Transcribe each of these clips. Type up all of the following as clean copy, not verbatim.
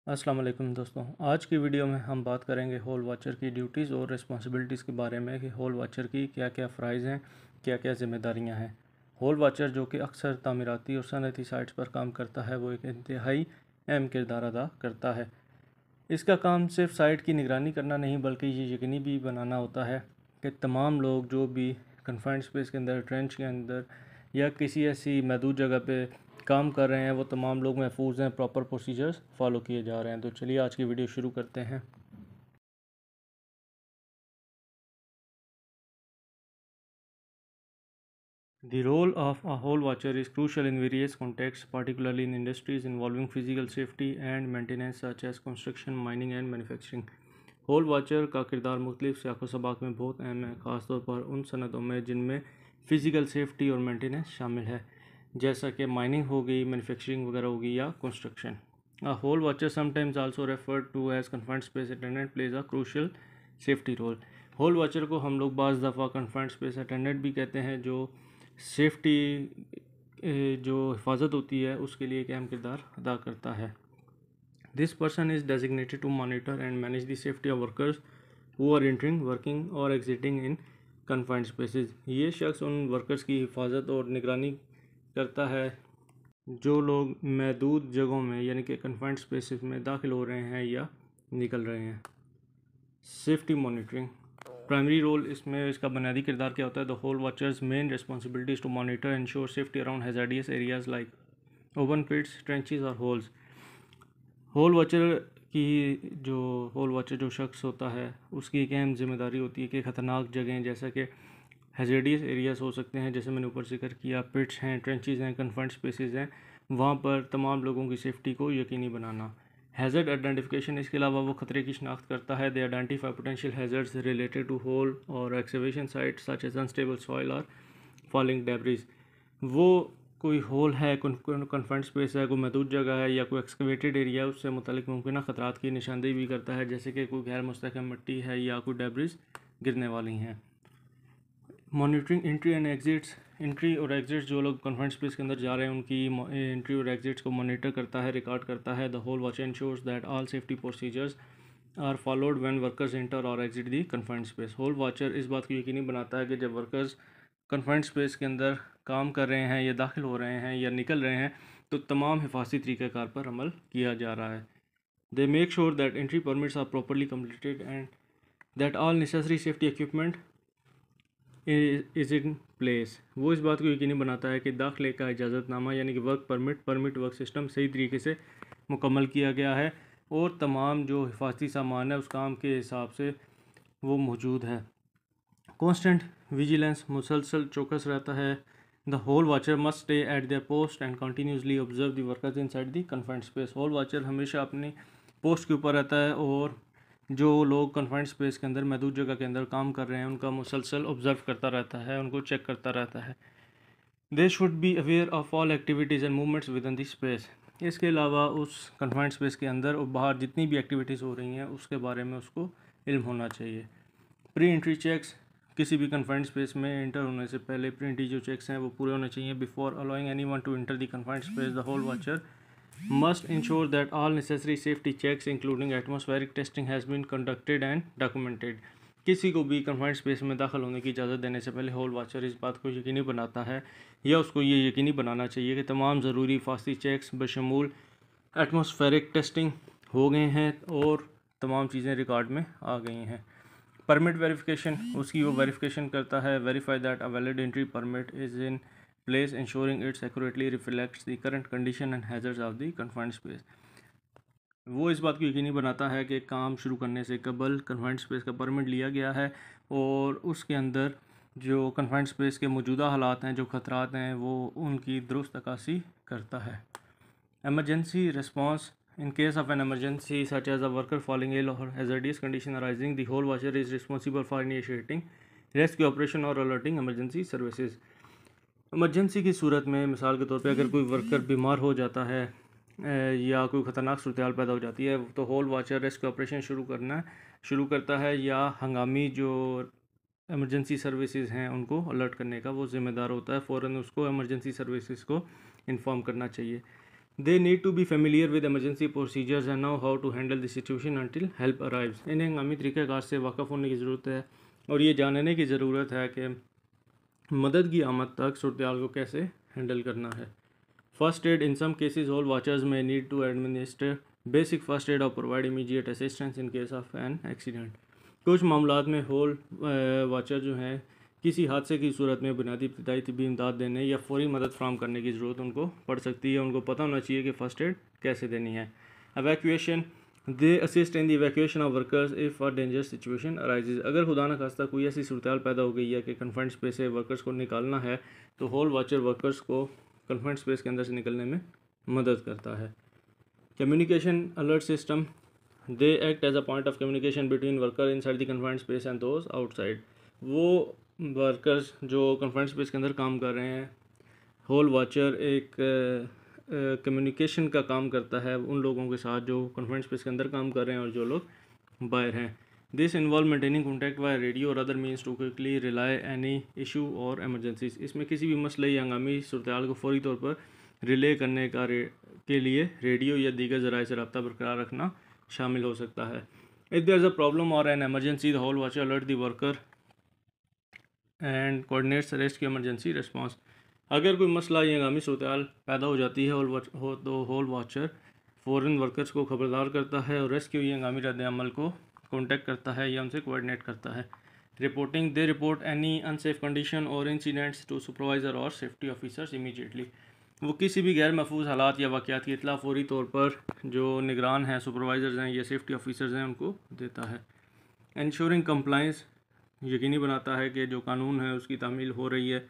अस्सलाम वालेकुम दोस्तों। आज की वीडियो में हम बात करेंगे हॉल वॉचर की ड्यूटीज़ और रिस्पॉन्सिबिलिटीज़ के बारे में कि हॉल वॉचर की क्या क्या फ़राइज़ हैं, क्या क्या ज़िम्मेदारियां हैं। हॉल वॉचर जो कि अक्सर तामीराती और सनती साइट्स पर काम करता है, वो एक इंतहाई अहम किरदार अदा करता है। इसका काम सिर्फ साइट की निगरानी करना नहीं, बल्कि ये यकीनी भी बनाना होता है कि तमाम लोग जो भी कन्फाइंड स्पेस के अंदर, ट्रेंच के अंदर या किसी ऐसी महदूद जगह पे काम कर रहे हैं, वो तमाम लोग महफूज हैं, प्रॉपर प्रोसीजर्स फॉलो किए जा रहे हैं। तो चलिए आज की वीडियो शुरू करते हैं। The role of a hole watcher is crucial in various contexts, particularly in industries involving physical safety and maintenance such as construction, mining and manufacturing. Hole watcher का किरदार मुख्तलिफ सियाक़ो सबाक़ में बहुत अहम है, ख़ासतौर पर उन सनतों में जिनमें फ़िज़िकल सेफ्टी और मेंटेनेंस शामिल है, जैसा कि माइनिंग हो गई, मैन्युफैक्चरिंग वगैरह हो गई या construction. A hole watcher, sometimes also referred to as confined space attendant, plays a crucial safety role. Hole watcher को हम लोग बाज़ दफ़ा कन्फाइंड स्पेस अटेंडेंट भी कहते हैं, जो सेफ्टी जो हिफाजत होती है उसके लिए एक अहम किरदार अदा करता है। This person is designated to monitor and manage the safety of workers who are entering, working और एग्जिटिंग इन कन्फाइंड स्पेसेस। ये शख्स उन वर्कर्स की हिफाजत और निगरानी करता है जो लोग महदूद जगहों में यानी कि कन्फाइंड स्पेसेस में दाखिल हो रहे हैं या निकल रहे हैं। सेफ्टी मॉनिटरिंग प्राइमरी रोल, इसमें इसका बुनियादी किरदार क्या होता है। The hole watchers main responsibilities to monitor and ensure safety around hazardous areas like open pits, trenches और होल्स। होल वॉचर की जो होल वॉचर जो शख्स होता है, उसकी एक अहम जिम्मेदारी होती है कि ख़तरनाक जगहें जैसा कि हैजार्डियस एरियाज हो सकते हैं, जैसे मैंने ऊपर जिक्र किया, पिट्स हैं, ट्रेंचेस हैं, कन्फाइंड स्पेसेस हैं, वहाँ पर तमाम लोगों की सेफ्टी को यकीनी बनाना। हैज़र्ड आइडेंटिफिकेशन, इसके अलावा वो खतरे की शिनाख्त करता है। They identify potential hazards related to hole और excavation site such as unstable soil और फॉलिंग डेब्रिज। वो कोई होल है, कन्फाइंड स्पेस है, कोई महदूद जगह है या कोई एक्सकवेटेड एरिया है, उससे मुतल्लिक मुमकिन ख़तरात की निशानदेही भी करता है, जैसे कि कोई गैर मुस्तहकम मिट्टी है या कोई डेब्रिज गिरने वाली हैं। Monitoring entry and exits, entry और एग्जिट्स जो लोग कन्फाइंड स्पेस के अंदर जा रहे हैं उनकी एंट्री और एग्जिट्स को मॉनिटर करता है, रिकॉर्ड करता है। The hole watcher ensures that all safety procedures are followed when workers enter और exit the confined space. Hole watcher इस बात को यकीनी बनाता है कि जब वर्कर्स कन्फाइंड स्पेस के अंदर काम कर रहे हैं या दाखिल हो रहे हैं या निकल रहे हैं, तो तमाम हिफाजती तरीक़ाकार पर अमल किया जा रहा है। They make sure that entry permits are properly completed and that all necessary safety equipment is in place. वो इस बात को यकीनी बनाता है कि दाखिले का इजाज़तनामा यानी कि वर्क परमिट वर्क सिस्टम सही तरीके से मुकम्मल किया गया है और तमाम जो हिफाजती सामान है उस काम के हिसाब से वो मौजूद है। कॉन्स्टेंट विजिलेंस, मुसलसल चौकस रहता है। The hole watcher must stay at their post and continuously observe the workers inside the confined space. Hole watcher हमेशा अपनी पोस्ट के ऊपर रहता है और जो लोग कन्फाइंड स्पेस के अंदर, महदूद जगह के अंदर काम कर रहे हैं, उनका मुसलसल ऑब्ज़र्व करता रहता है, उनको चेक करता रहता है। They should be aware of all activities and movements with in the space. इसके अलावा उस कन्फाइंड स्पेस के अंदर और बाहर जितनी भी एक्टिविटीज़ हो रही हैं उसके बारे में उसको इल्म होना चाहिए। प्री एंट्री चेक्स, किसी भी कन्फाइंड स्पेस में एंटर होने से पहले प्री एंट्री जो चेक्स हैं वो पूरे होने चाहिए। Before allowing anyone to enter the confined space, the hole watcher must ensure that all necessary safety checks including atmospheric testing has been conducted and documented। किसी को भी कन्फाइंड स्पेस में दाखिल होने की इजाज़त देने से पहले होल वाचर इस बात को यकीनी बनाता है या उसको ये यकीनी बनाना चाहिए कि तमाम ज़रूरी हिफाजती चेक्स बशमूल एटमॉस्फेरिक टेस्टिंग हो गए हैं और तमाम चीज़ें रिकॉर्ड में आ गई हैं। परमिट वेरिफिकेशन, उसकी वो वेरिफिकेशन करता है। Verify that a valid entry permit is in place ensuring it accurately reflects the current condition and hazards of the confined space। वो इस बात को यकीनी बनाता है कि काम शुरू करने से कबल कन्फाइंड स्पेस का परमिट लिया गया है और उसके अंदर जो कन्फाइंड स्पेस के मौजूदा हालात हैं, जो ख़तरात हैं, वो उनकी दुरुस्त अक्कासी करता है। Emergency response, in case of an emergency such as a worker falling ill or hazardous condition arising, the whole watcher is responsible for initiating rescue operation or alerting emergency services। Emergency की सूरत में मिसाल के तौर पे अगर कोई worker बीमार हो जाता है या कोई ख़तरनाक सूरत हाल पैदा हो जाती है, तो होल वाचर रेस्क्यू ऑपरेशन शुरू करता है या हंगामी जो इमरजेंसी सर्विसेज हैं उनको अलर्ट करने का वो ज़िम्मेदार होता है। फ़ौरन उसको इमरजेंसी सर्विसेज को इन्फॉर्म करना चाहिए। They need to be familiar with emergency procedures and know how to handle the situation until help arrives. इन्हें हंगामी तरीक़ाकार से वाक़फ़ होने की ज़रूरत है और ये जानने की ज़रूरत है कि मदद की आमद तक सूरत को कैसे हैंडल करना है। First aid in some cases hole watchers may need to administer basic first aid और provide immediate assistance in case of an accident. कुछ मामलात में हॉल वाचर जो हैं किसी हादसे की सूरत में बुनियादी इब्तिदाई तिब्बी इमदाद देने या फौरी मदद फराहम करने की ज़रूरत उनको पड़ सकती है। उनको पता होना चाहिए कि फ़र्स्ट एड कैसे देनी है। Evacuation they assist in the evacuation of workers if a dangerous situation arises. अगर खुदा न खास्ता कोई ऐसी सूरत पैदा हो गई है कि कन्फाइंड स्पेस से वर्कर्स को निकालना है तो हॉल वाचर वर्कर्स को कन्फाइंड स्पेस के अंदर से निकलने में मदद करता है। Communication alert system they act as a point of communication between worker inside the confined space and those outside. वो वर्कर्स जो कन्फाइंड स्पेस के अंदर काम कर रहे हैं, हॉल वाचर एक कम्युनिकेशन का काम करता है उन लोगों के साथ जो कन्फाइंड स्पेस के अंदर काम कर रहे हैं और जो लोग बाहर हैं। This involve maintaining contact via radio और other means to quickly relay any issue और एमरजेंसीज। इसमें किसी भी मसले या हंगामी सूरत को फौरी तौर पर रिले करने के लिए रेडियो या दीगर ज़राए से रब्ता बरकरार रखना शामिल हो सकता है। If there is a problem और an emergency the hole watcher alert the worker and coordinates rescue emergency response. अगर कोई मसला या हंगामी सूरत पैदा हो जाती है तो हॉल वाचर फ़ौरन वर्कर्स को खबरदार करता है और रेस्क्यू या हंगामी रद्द-ए-अमल को कॉन्टैक्ट करता है या उनसे कोऑर्डिनेट करता है। रिपोर्टिंग दे रिपोर्ट एनी अनसेफ कंडीशन और इंसिडेंट्स टू सुपरवाइज़र और सेफ्टी ऑफिसर्स इमीडिएटली। वो किसी भी गैर महफूज हालात या वाक़यात की इतला फ़ौरी तौर पर जो निगरान हैं, सुपरवाइज़र्स हैं या सेफ्टी ऑफिसर्स हैं उनको देता है। इंश्योरिंग कंप्लाइंस यकीनी बनाता है कि जो कानून है उसकी तामील हो रही है।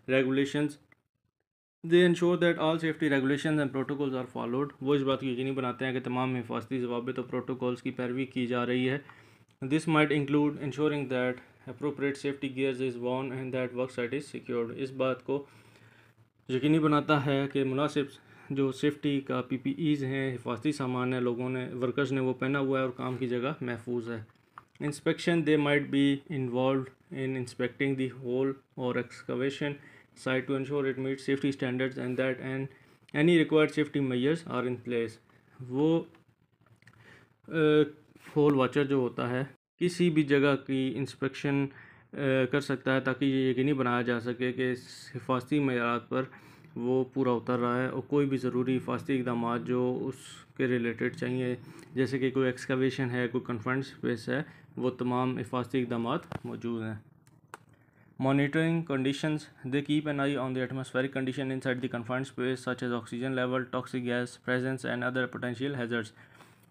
Regulations they ensure that all safety regulations and protocols are followed. वो इस बात को यकीनी बनाते हैं कि तमाम हिफाजती ज़वाबित और प्रोटोकॉल्स की पैरवी की जा रही है। This might include ensuring that appropriate safety gears is worn and that work site is secured. इस बात को यकीनी बनाता है कि मुनासिब जो सेफ्टी का PPEs हैं, हिफाजती सामान है, लोगों ने वर्कर्स ने वो पहना हुआ है और काम की जगह महफूज है। Inspection they might be involve in inspecting the hole और excavation site to ensure it meet safety standards and that any required safety measures are in place. वो होल वाचर जो होता है किसी भी जगह की इंस्पेक्शन कर सकता है ताकि ये यकीनी बनाया जा सके कि हिफाजती मयारात पर वो पूरा उतर रहा है और कोई भी ज़रूरी हिफाजती इक़दाम जो उसके रिलेटेड चाहिए, जैसे कि कोई एक्सकवेशन है, कोई कन्फाइंड स्पेस है, वो तमाम हिफाजती इक़दाम मौजूद हैं। Monitoring conditions, they keep an eye on the atmospheric condition inside the confined space such as oxygen level, toxic gas presence and other potential hazards.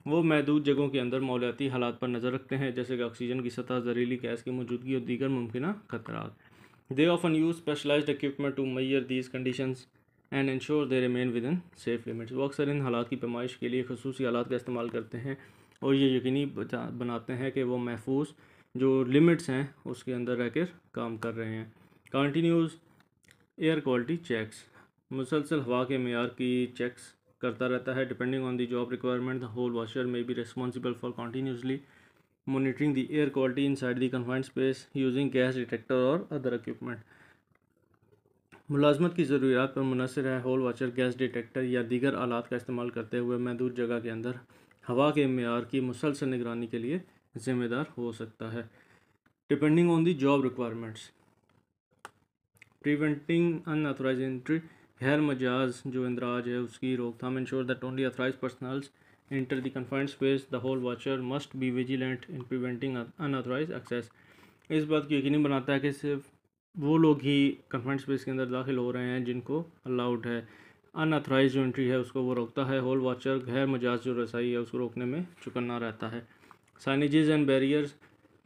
वो महदूद जगहों के अंदर मौलियाती हालात पर नज़र रखते हैं जैसे कि ऑक्सीजन की सतह, जहरीली गैस की मौजूदगी और दीगर मुमकिन खतरात। They often use specialised equipment to measure these conditions and ensure they remain within safe limits. वो अक्सर इन हालात की पैमाइश के लिए खसूसी आलात का इस्तेमाल करते हैं और ये यकीनी बनाते हैं कि वो महफूज जो लिमिट्स हैं उसके अंदर रहकर काम कर रहे हैं। कंटिन्यूस एयर क्वालिटी चेक्स, मुसलसल हवा के मेयार की चेक्स करता रहता है। Depending on the job requirement the hole watcher may be responsible for continuously monitoring the air quality inside the confined space using gas detector और अदर इक्विपमेंट। मुलाजमत की ज़रूरियात पर मुनहसर है, होल वाचर गैस डिटेक्टर या दीगर आलात का इस्तेमाल करते हुए महदूद जगह के अंदर हवा के मेयार की मुसलसल निगरानी के लिए ज़िम्मेदार हो सकता है। Depending on the job requirements, preventing unauthorised entry, गैर मजाज जो इंदराज है उसकी रोकथाम। Ensure that only authorised personnels enter the confined space, the hole watcher must be vigilant in preventing unauthorised access. इस बात की यकीनी बनाता है कि सिर्फ वो लोग ही कन्फाइंड स्पेस के अंदर दाखिल हो रहे हैं जिनको अलाउड है। अनऑथराइज्ड जो एंट्री है उसको वो रोकता है। होल वाचर गैर मजाज जो रसाई है उसको रोकने में चौकन्ना रहता है। Signages and barriers,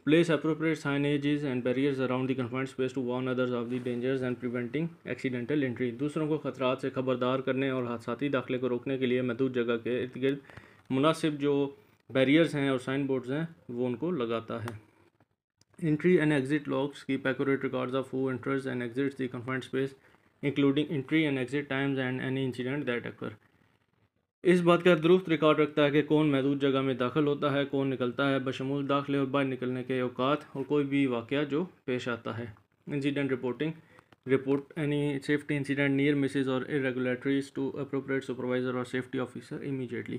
place appropriate signages and barriers around the confined space to warn others of the dangers and preventing accidental entry। दूसरों को खतरात से खबरदार करने और हादसाती दाखिले को रोकने के लिए महदूद जगह के इर्द गिर्द मुनासिब जो बैरियर्स हैं और साइन बोर्ड्स हैं वो उनको लगाता है। Entry and exit logs keep accurate records of who enters and exits the confined space including entry and exit times and any incident that occur. इस बात का दुरुस्त रिकॉर्ड रखता है कि कौन महदूद जगह में दाखिल होता है, कौन निकलता है, बशमूल दाखिले और बाहर निकलने के औकात और कोई भी वाक़या जो पेश आता है। Incident reporting, report any safety incident, near misses or irregularities to appropriate supervisor or safety officer immediately।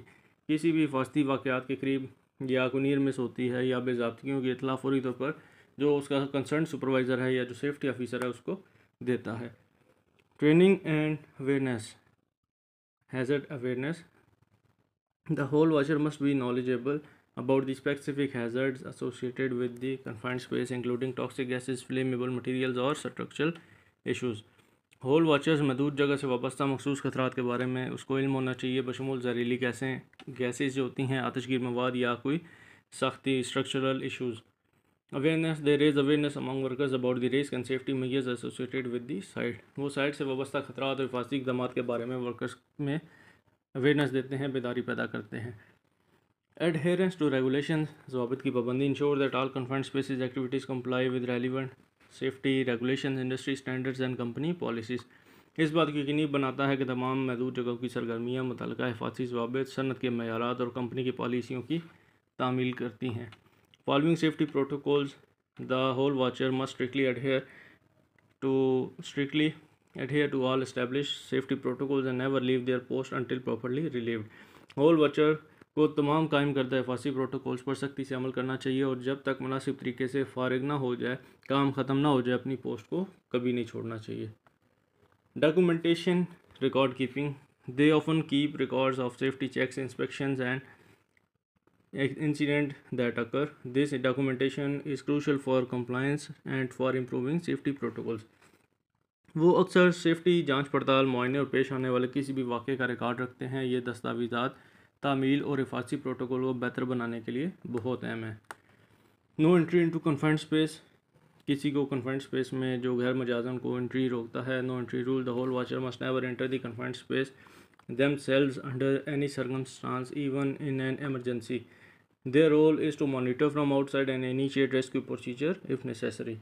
किसी भी हिफाजती वाक़यात के करीब या कोई नियर मिस होती है या बेज़ाब्तियों की इतला फौरी तौर पर जो उसका कंसर्न सुपरवाइज़र है या जो सेफ्टी ऑफिसर है उसको देता है। Training and awareness, hazard awareness, the hole watcher must be knowledgeable about the specific hazards associated with the confined space including toxic gases, flammable materials और structural issues। होल वॉचर्स महदूद जगह से वाबस्ता मखसूस खतरात के बारे में उसको इल्म होना चाहिए, बशमूल जहरीली गैसेस जो होती हैं, आतिशगीर मवाद या कोई सख्ती structural issues. Awareness, they raise awareness among workers about the risk and safety measures associated with the site. वो साइट से वाबस्ता खतरात और हिफाजती इक़दामात के बारे में वर्कर्स में अवेयरनेस देते हैं, बेदारी पैदा करते हैं। Adherence to regulations, ज़वाबित की पाबंदी, ensure that all confined spaces activities comply with relevant safety regulations, industry standards and company policies। इस बात को यकीनी बनाता है कि तमाम महदूद जगहों की सरगर्मियाँ मुतल्लिका हिफाजती ज़वाबित, सनत के मयारात और कंपनी की पॉलिसियों की तामील करती हैं। Following safety protocols, the hole watcher must strictly adhere to all established safety protocols and never leave their post until properly relieved। Hole watcher को तमाम कायम करदा हिफाजती प्रोटोकॉल्स पर सख्ती से अमल करना चाहिए और जब तक मुनासिब तरीके से फारिग ना हो जाए, काम ख़त्म ना हो जाए, अपनी पोस्ट को कभी नहीं छोड़ना चाहिए। Documentation, record keeping, they often keep records of safety checks, inspections and incident that occur। This documentation is crucial for compliance and for improving safety protocols। वो अक्सर सेफ्टी जांच पड़ताल, मुआयने और पेश आने वाले किसी भी वाक़े का रिकॉर्ड रखते हैं। ये दस्तावेज़ात तामील और हिफाजती प्रोटोकॉल को बेहतर बनाने के लिए बहुत अहम है। No entry into confined space, किसी को कन्फाइंड स्पेस में जो गैर मजाजन को एंट्री रोकता है। No entry rule, the hole watcher must never enter the confined space themselves under any circumstance, even in an emergency। Their role is to monitor from outside and initiate rescue procedure if necessary।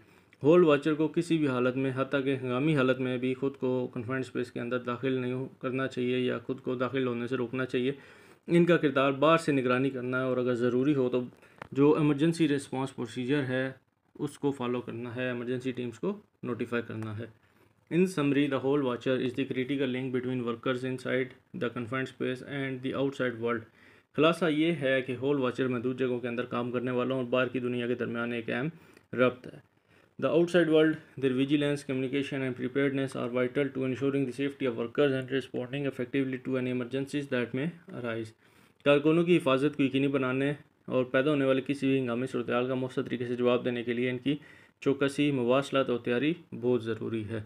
Hole watcher को किसी भी हालत में, हत्ता कि हंगामी हालत में भी खुद को कन्फाइंड स्पेस के अंदर दाखिल नहीं करना चाहिए या खुद को दाखिल होने से रोकना चाहिए। इनका किरदार बाहर से निगरानी करना है और अगर ज़रूरी हो तो जो एमरजेंसी रिस्पांस प्रोसीजर है उसको फॉलो करना है, एमरजेंसी टीम्स को नोटिफाई करना है। In summary, the hole watcher is the critical link between workers inside the confined space and the outside world. खुलासा ये है कि होल वॉचर महदूद जगहों के अंदर काम करने वालों और बाहर की दुनिया के दरमियान एक अहम रब्त है। The outside world, their vigilance, communication and preparedness are vital to ensuring the safety of workers and responding effectively to any emergencies that may arise. कारकुनों की हिफाजत को यकीनी बनाने और पैदा होने वाले किसी भी हंगामी सूरत हाल का मौसर तरीके से जवाब देने के लिए इनकी चौकसी, मवासलात और तैयारी बहुत ज़रूरी है।